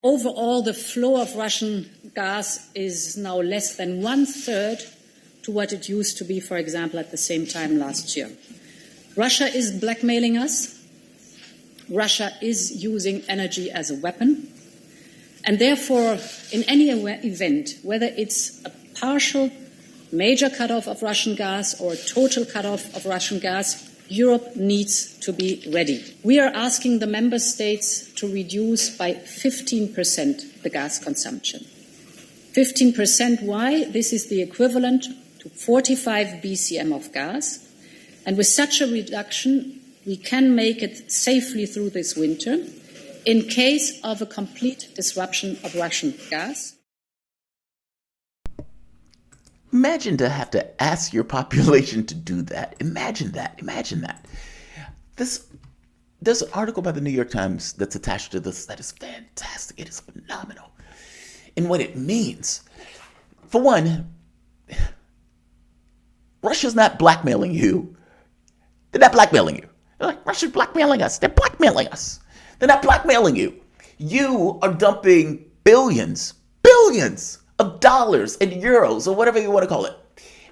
Overall, the flow of Russian gas is now less than 1/3 to what it used to be, for example, at the same time last year. Russia is blackmailing us. Russia is using energy as a weapon. And therefore, in any event, whether it's a partial major cutoff of Russian gas or a total cutoff of Russian gas, Europe needs to be ready. We are asking the member states to reduce by 15% the gas consumption. 15%, why? This is the equivalent to 45 BCM of gas. And with such a reduction, we can make it safely through this winter in case of a complete disruption of Russian gas. Imagine to have to ask your population to do that. Imagine that. Imagine that. There's an article by the New York Times that's attached to this that is fantastic. It is phenomenal in what it means. For one, Russia's not blackmailing you. They're not blackmailing you. They're like, Russia's blackmailing us. They're blackmailing us. They're not blackmailing you. You are dumping billions of dollars and euros or whatever you want to call it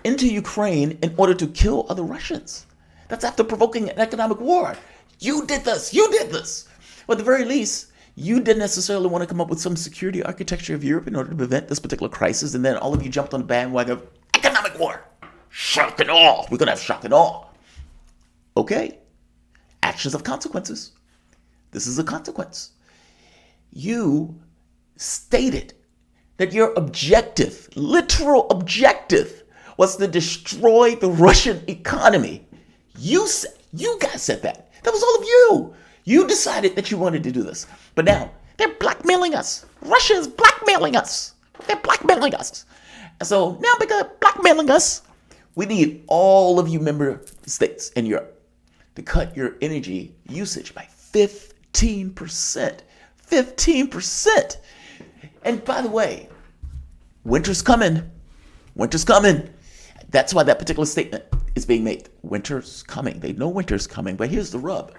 into Ukraine in order to kill other Russians. That's after provoking an economic war. You did this. You did this. Well, at the very least, you didn't necessarily want to come up with some security architecture of Europe in order to prevent this particular crisis, and then all of you jumped on the bandwagon of economic war. Shock and awe. We're going to have shock and awe. Okay. Actions have consequences. This is a consequence. You stated that your objective, literal objective, was to destroy the Russian economy. You guys said that. That was all of you. You decided that you wanted to do this. But now, they're blackmailing us. Russia is blackmailing us. They're blackmailing us. And so now because they're blackmailing us, we need all of you member states in Europe to cut your energy usage by 15%. 15%. And by the way, winter's coming. Winter's coming. That's why that particular statement is being made. Winter's coming. They know winter's coming. But here's the rub.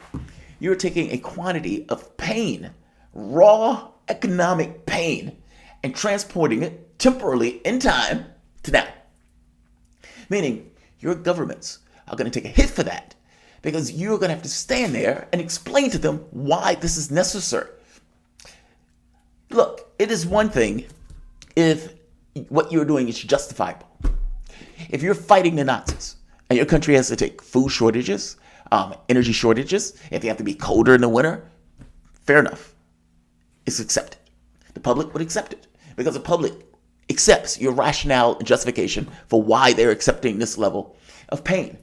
You're taking a quantity of pain, raw economic pain, and transporting it temporarily in time to now. Meaning your governments are going to take a hit for that because you're going to have to stand there and explain to them why this is necessary. Look, it is one thing if what you're doing is justifiable. If you're fighting the Nazis and your country has to take food shortages, energy shortages, if you have to be colder in the winter, fair enough. It's accepted. The public would accept it because the public accepts your rationale and justification for why they're accepting this level of pain.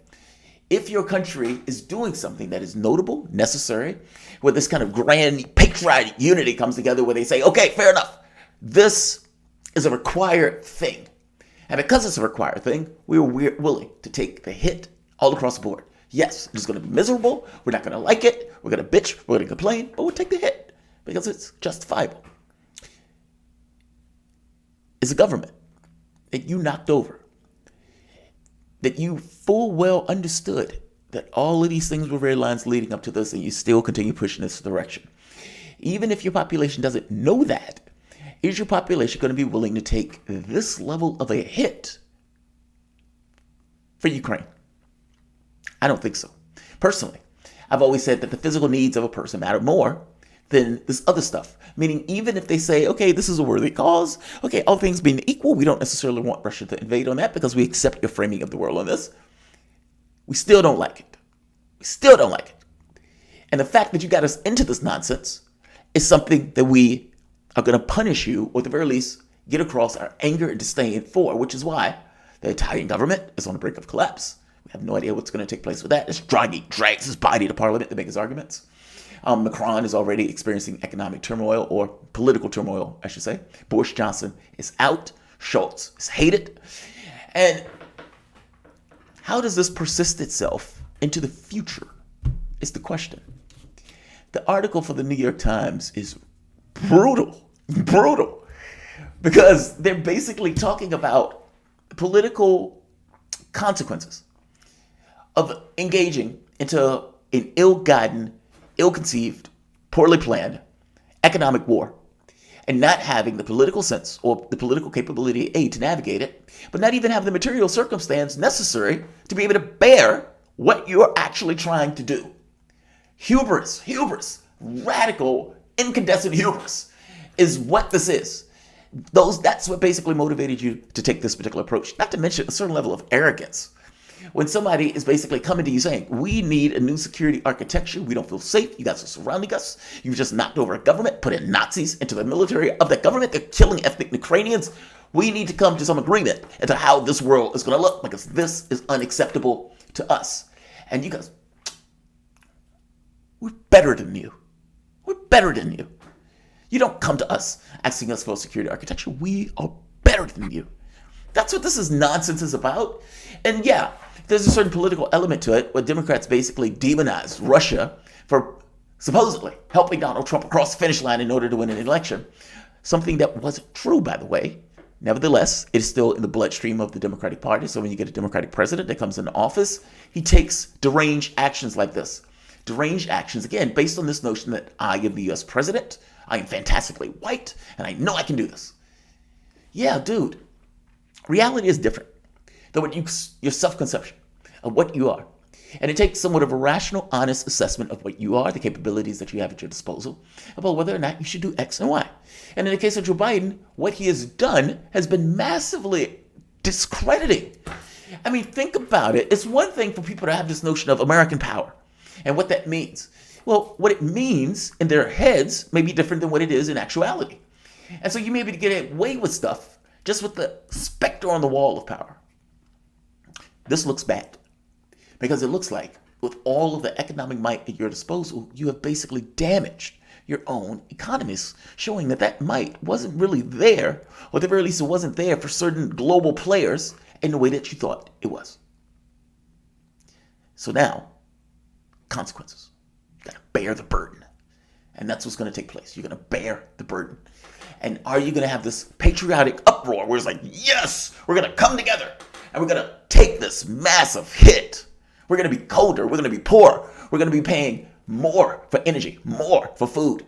If your country is doing something that is notable, necessary, where this kind of grand patriotic unity comes together where they say, okay, fair enough, this is a required thing. And because it's a required thing, we're willing to take the hit all across the board. Yes, it's going to be miserable. We're not going to like it. We're going to bitch. We're going to complain. But we'll take the hit because it's justifiable. It's a government that you knocked over, that you full well understood that all of these things were red lines leading up to this, and you still continue pushing this direction. Even if your population doesn't know that, is your population going to be willing to take this level of a hit for Ukraine? I don't think so. Personally, I've always said that the physical needs of a person matter more than this other stuff. Meaning, even if they say, okay, this is a worthy cause, okay, all things being equal, we don't necessarily want Russia to invade on that because we accept your framing of the world on this. We still don't like it. We still don't like it. And the fact that you got us into this nonsense is something that we are going to punish you, or at the very least, get across our anger and disdain for, which is why the Italian government is on the brink of collapse. We have no idea what's going to take place with that. As Draghi drags his body to parliament to make his arguments. Macron is already experiencing economic turmoil, or political turmoil, I should say. Boris Johnson is out. Schultz is hated. And how does this persist itself into the future is the question. The article for the New York Times is brutal, because they're basically talking about political consequences of engaging into an ill-gotten, ill-conceived, poorly planned economic war. and not having the political sense or the political capability, A, to navigate it, but not even have the material circumstance necessary to be able to bear what you're actually trying to do. Hubris, radical, incandescent hubris is what this is. That's what basically motivated you to take this particular approach. Not to mention a certain level of arrogance. When somebody is basically coming to you saying, we need a new security architecture, we don't feel safe, you guys are surrounding us, you've just knocked over a government, put in Nazis into the military of that government, they're killing ethnic Ukrainians, we need to come to some agreement as to how this world is going to look, because this is unacceptable to us. And you guys, we're better than you. We're better than you. You don't come to us asking us for a security architecture. We are better than you. That's what this nonsense is about. And yeah, there's a certain political element to it where Democrats basically demonized Russia for supposedly helping Donald Trump across the finish line in order to win an election. Something that wasn't true, by the way. Nevertheless, it is still in the bloodstream of the Democratic Party. So when you get a Democratic president that comes into office, he takes deranged actions like this. Deranged actions, again, based on this notion that I am the U.S. president, I am fantastically white, and I know I can do this. Yeah, dude. Reality is different than your self-conception of what you are. And it takes somewhat of a rational, honest assessment of what you are, the capabilities that you have at your disposal, about whether or not you should do X and Y. And in the case of Joe Biden, what he has done has been massively discrediting. I mean, think about it. It's one thing for people to have this notion of American power and what that means. Well, what it means in their heads may be different than what it is in actuality. And so you may be able to get away with stuff just with the specter on the wall of power. This looks bad because it looks like with all of the economic might at your disposal, you have basically damaged your own economies, showing that might wasn't really there, or at the very least it wasn't there for certain global players in the way that you thought it was. So now, consequences. You gotta bear the burden. And that's what's gonna take place. You're gonna bear the burden. And are you gonna have this patriotic uproar where it's like, yes, we're gonna come together and we're gonna take this massive hit. We're gonna be colder, we're gonna be poor, we're gonna be paying more for energy, more for food.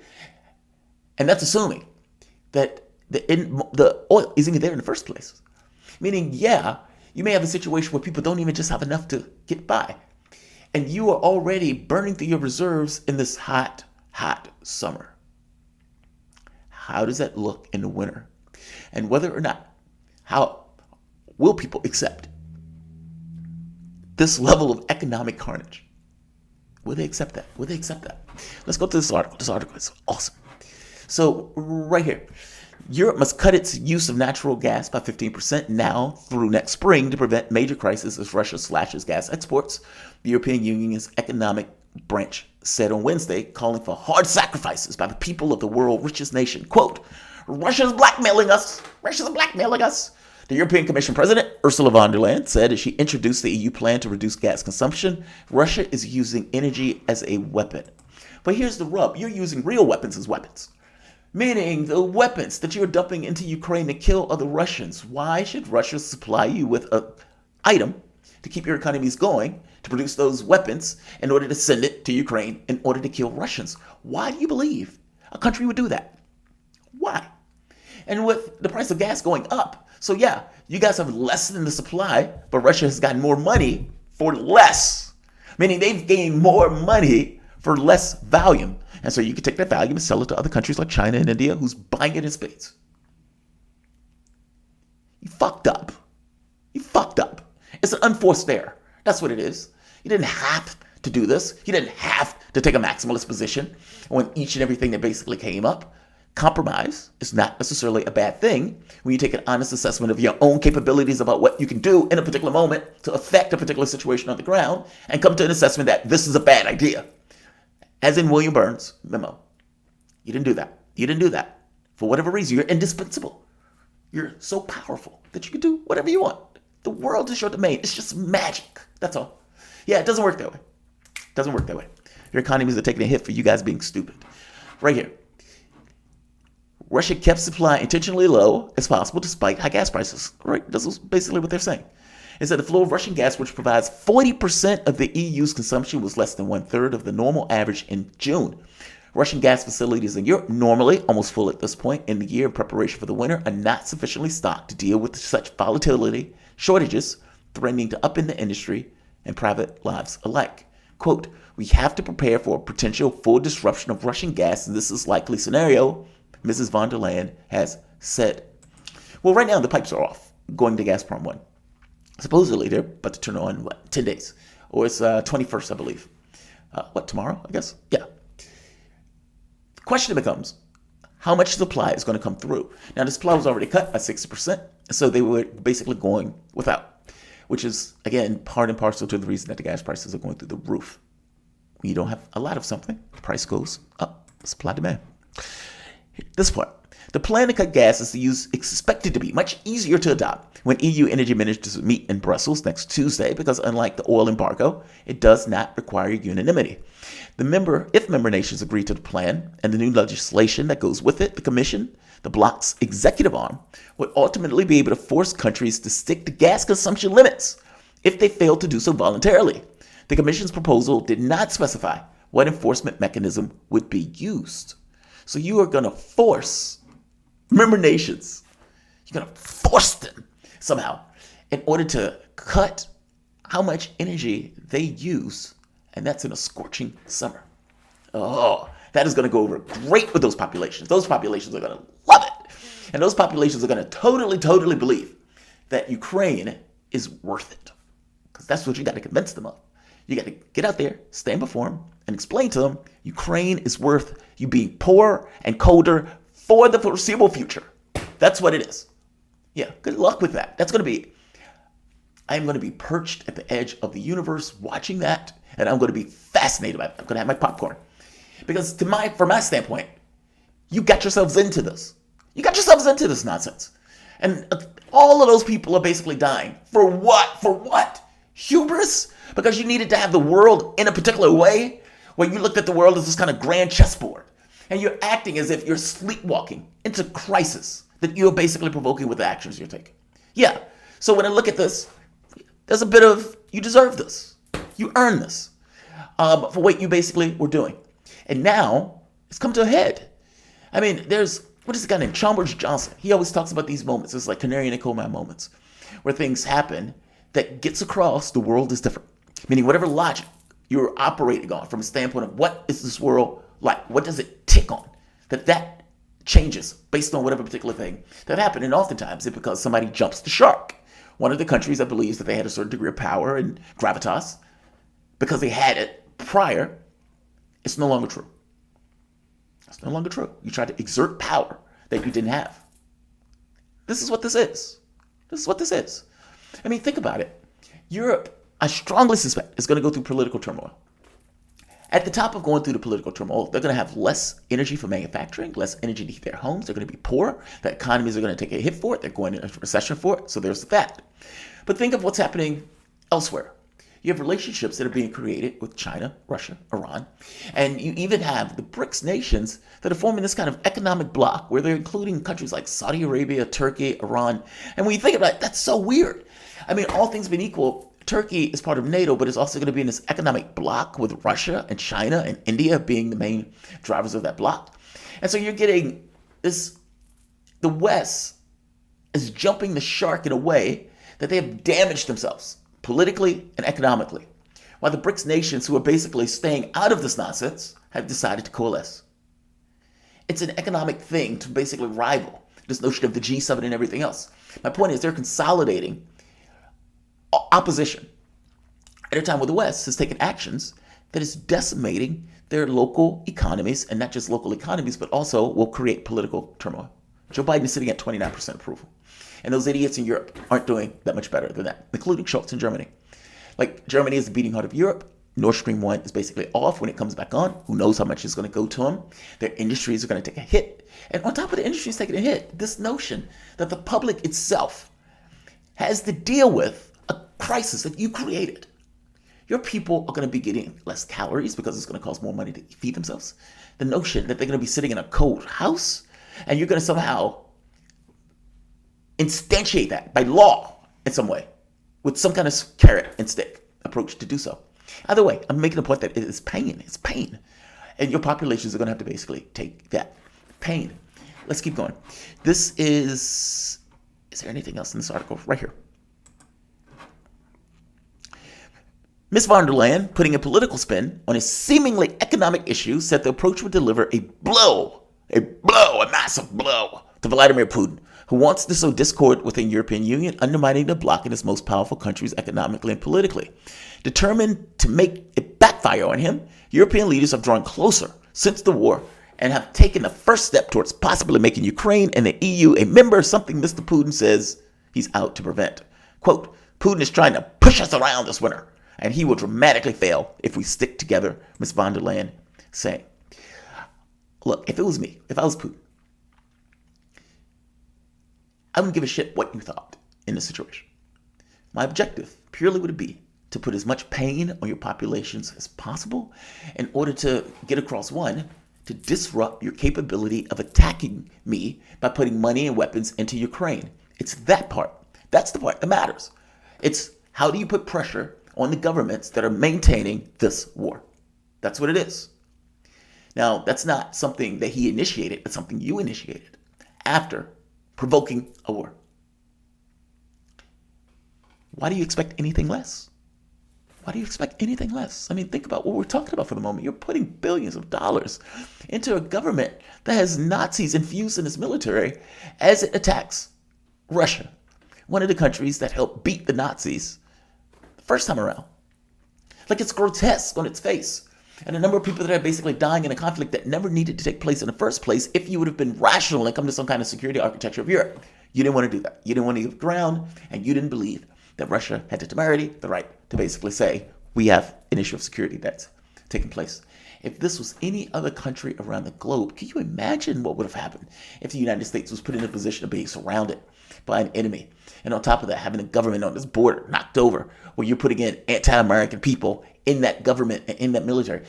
And that's assuming that the oil isn't even there in the first place. Meaning, yeah, you may have a situation where people don't even just have enough to get by. And you are already burning through your reserves in this hot, hot summer. How does that look in the winter? And whether or not, how will people accept this level of economic carnage? Will they accept that? Will they accept that? Let's go to this article. This article is awesome. So right here, Europe must cut its use of natural gas by 15% now through next spring to prevent major crisis as Russia slashes gas exports. The European Union's economic branch said on Wednesday, calling for hard sacrifices by the people of the world's richest nation. Quote, Russia's blackmailing us. Russia's blackmailing us. The European Commission President, Ursula von der Leyen, said as she introduced the EU plan to reduce gas consumption, Russia is using energy as a weapon. But here's the rub. You're using real weapons as weapons. Meaning the weapons that you're dumping into Ukraine to kill other Russians. Why should Russia supply you with an item to keep your economies going, to produce those weapons in order to send it to Ukraine in order to kill Russians? Why do you believe a country would do that? Why? And with the price of gas going up, so yeah, you guys have less than the supply, but Russia has gotten more money for less. Meaning they've gained more money for less volume. And so you can take that volume and sell it to other countries like China and India who's buying it in spades. You fucked up. You fucked up. It's an unforced error. That's what it is. You didn't have to do this. You didn't have to take a maximalist position on each and everything that basically came up. Compromise is not necessarily a bad thing when you take an honest assessment of your own capabilities about what you can do in a particular moment to affect a particular situation on the ground and come to an assessment that this is a bad idea. As in William Burns' memo. You didn't do that. You didn't do that. For whatever reason, you're indispensable. You're so powerful that you can do whatever you want. The world is your domain. It's just magic. That's all. Yeah, it doesn't work that way. It doesn't work that way. Your economies are taking a hit for you guys being stupid. Right here. Russia kept supply intentionally low as possible despite high gas prices. Right? That's basically what they're saying. Is that the flow of Russian gas, which provides 40% of the EU's consumption, was less than 1/3 of the normal average in June. Russian gas facilities in Europe, normally almost full at this point in the year in preparation for the winter, are not sufficiently stocked to deal with such volatility, shortages, threatening to upend the industry and private lives alike. Quote, we have to prepare for a potential full disruption of Russian gas, and this is likely scenario, Mrs. von der Leyen has said. Well, right now the pipes are off, going to Gazprom 1. Supposedly they're about to turn on in, 10 days? Or it's 21st, I believe. Tomorrow, I guess? Yeah. The question becomes, how much supply is going to come through? Now, the supply was already cut by 60%, so they were basically going without, which is, again, part and parcel to the reason that the gas prices are going through the roof. When you don't have a lot of something, the price goes up. Supply demand. This part. The plan to cut gas is expected to be much easier to adopt when EU energy ministers meet in Brussels next Tuesday because unlike the oil embargo, it does not require unanimity. If member nations agree to the plan and the new legislation that goes with it, the Commission, the bloc's executive arm, would ultimately be able to force countries to stick to gas consumption limits if they fail to do so voluntarily. The Commission's proposal did not specify what enforcement mechanism would be used. So you are going to force member nations, you're going to force them somehow in order to cut how much energy they use, and that's in a scorching summer. Oh, that is going to go over great with those populations. Those populations are going to love it. And those populations are going to totally believe that Ukraine is worth it. Because that's what you got to convince them of. You got to get out there, stand before them, and explain to them Ukraine is worth you being poor and colder for the foreseeable future. That's what it is. Yeah, good luck with that. I'm going to be perched at the edge of the universe watching that, and I'm going to be fascinated by it. I'm going to have my popcorn. Because from my standpoint, you got yourselves into this. You got yourselves into this nonsense. And all of those people are basically dying. For what? For what? Hubris? Because you needed to have the world in a particular way where you looked at the world as this kind of grand chessboard. And you're acting as if you're sleepwalking into crisis that you're basically provoking with the actions you're taking. Yeah. So when I look at this, there's a bit of, you deserve this. You earn this for what you basically were doing. And now it's come to a head. I mean, what is the guy named Chalmers Johnson? He always talks about these moments. It's like canary in a coal mine moments where things happen that gets across the world is different. Meaning whatever logic you're operating on from a standpoint of what is this world like? What does it tick on? That changes based on whatever particular thing that happened. And oftentimes it's because somebody jumps the shark. One of the countries that believes that they had a certain degree of power and gravitas because they had it prior, it's no longer true. It's no longer true. You tried to exert power that you didn't have. This is what this is. This is what this is. I mean, think about it. Europe, I strongly suspect, is going to go through political turmoil. At the top of going through the political turmoil, they're going to have less energy for manufacturing, less energy to heat their homes. They're going to be poor. The economies are going to take a hit for it. They're going into a recession for it. So there's that. But think of what's happening elsewhere. You have relationships that are being created with China, Russia, Iran. And you even have the BRICS nations that are forming this kind of economic bloc where they're including countries like Saudi Arabia, Turkey, Iran. And when you think about it, that's so weird. I mean, all things being equal, Turkey is part of NATO, but it's also going to be in this economic bloc with Russia and China and India being the main drivers of that bloc. And so you're getting this, the West is jumping the shark in a way that they have damaged themselves politically and economically, while the BRICS nations who are basically staying out of this nonsense have decided to coalesce. It's an economic thing to basically rival this notion of the G7 and everything else. My point is they're consolidating opposition at a time where the West has taken actions that is decimating their local economies, and not just local economies, but also will create political turmoil. Joe Biden is sitting at 29% approval. And those idiots in Europe aren't doing that much better than that, including Schultz in Germany. Like, Germany is the beating heart of Europe. Nord Stream 1 is basically off. When it comes back on, who knows how much is going to go to them. Their industries are going to take a hit. And on top of the industries taking a hit, this notion that the public itself has to deal with a crisis that you created. Your people are going to be getting less calories because it's going to cost more money to feed themselves. The notion that they're going to be sitting in a cold house and you're going to somehow instantiate that by law in some way with some kind of carrot and stick approach to do so. Either way, I'm making a point that it is pain. It's pain. And your populations are going to have to basically take that pain. Let's keep going. This is there anything else in this article? Right here. Ms. von der Leyen, putting a political spin on a seemingly economic issue, said the approach would deliver a massive blow to Vladimir Putin, who wants to sow discord within the European Union, undermining the bloc in its most powerful countries economically and politically. Determined to make it backfire on him, European leaders have drawn closer since the war and have taken the first step towards possibly making Ukraine and the EU a member, something Mr. Putin says he's out to prevent. Quote, Putin is trying to push us around this winter, and he will dramatically fail if we stick together, Ms. von der Leyen saying. Look, if it was me, if I was Putin, I wouldn't give a shit what you thought in this situation. My objective purely would be to put as much pain on your populations as possible in order to get across, one, to disrupt your capability of attacking me by putting money and weapons into Ukraine. It's that part. That's the part that matters. It's how do you put pressure on the governments that are maintaining this war? That's what it is. Now, that's not something that he initiated, but something you initiated after provoking a war. Why do you expect anything less? Why do you expect anything less? I mean, think about what we're talking about for the moment. You're putting billions of dollars into a government that has Nazis infused in its military as it attacks Russia, one of the countries that helped beat the Nazis the first time around. Like, it's grotesque on its face. And a number of people that are basically dying in a conflict that never needed to take place in the first place if you would have been rational and come to some kind of security architecture of Europe. You didn't want to do that. You didn't want to give ground, and you didn't believe that Russia had the temerity, the right to basically say, we have an issue of security that's taking place. If this was any other country around the globe, can you imagine what would have happened if the United States was put in a position of being surrounded by an enemy? And on top of that, having a government on this border knocked over, where you're putting in anti-American people in that government and in that military.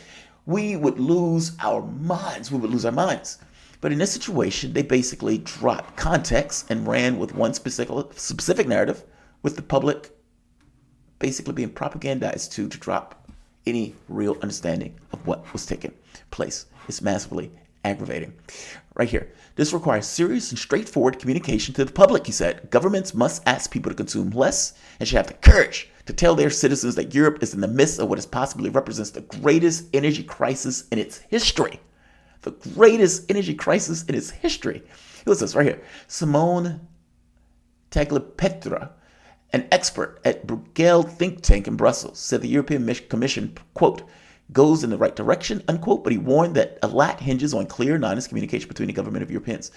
We would lose our minds. We would lose our minds. But in this situation, they basically dropped context and ran with one specific narrative, with the public basically being propagandized to drop any real understanding of what was taking place. It's massively aggravating. Right here. This requires serious and straightforward communication to the public, he said. Governments must ask people to consume less and should have the courage to tell their citizens that Europe is in the midst of what is possibly represents the greatest energy crisis in its history. The greatest energy crisis in its history. Who is this right here? Simone Tagliapetra, an expert at Bruegel think tank in Brussels, said the European Commission, quote, goes in the right direction, unquote, but he warned that a lot hinges on clear and honest communication between the government of Europeans.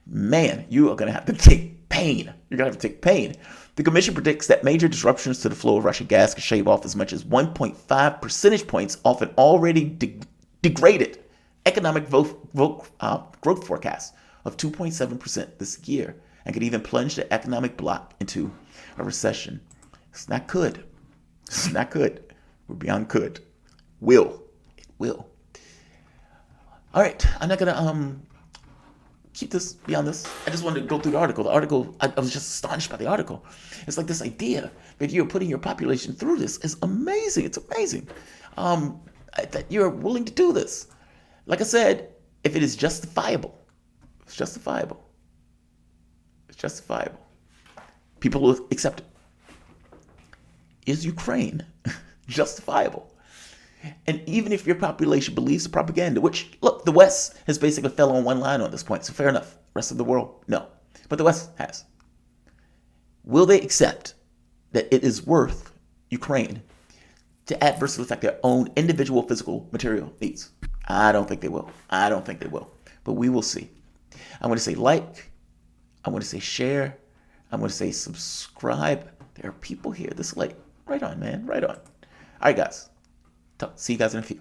Man, you are going to have to take pain. You're going to have to take pain. The Commission predicts that major disruptions to the flow of Russian gas could shave off as much as 1.5 percentage points off an already degraded economic growth forecast of 2.7% this year, and could even plunge the economic bloc into a recession. It's not good. It's not good. We're beyond good. It will. All right, I'm not gonna keep this beyond this. I just wanted to go through the article. I was just astonished by the article. It's like this idea that you're putting your population through this is amazing. It's amazing that you're willing to do this. Like I said, if it is justifiable, it's justifiable. It's justifiable. People will accept it. Is Ukraine justifiable? And even if your population believes the propaganda, which, look, the West has basically fell on one line on this point, so fair enough. Rest of the world, no. But the West has. Will they accept that it is worth Ukraine to adversely affect their own individual physical material needs? I don't think they will. But we will see. I'm going to say like. I'm going to say share. I'm going to say subscribe. There are people here this late. Right on, man. Right on. All right, guys. See you guys in a few.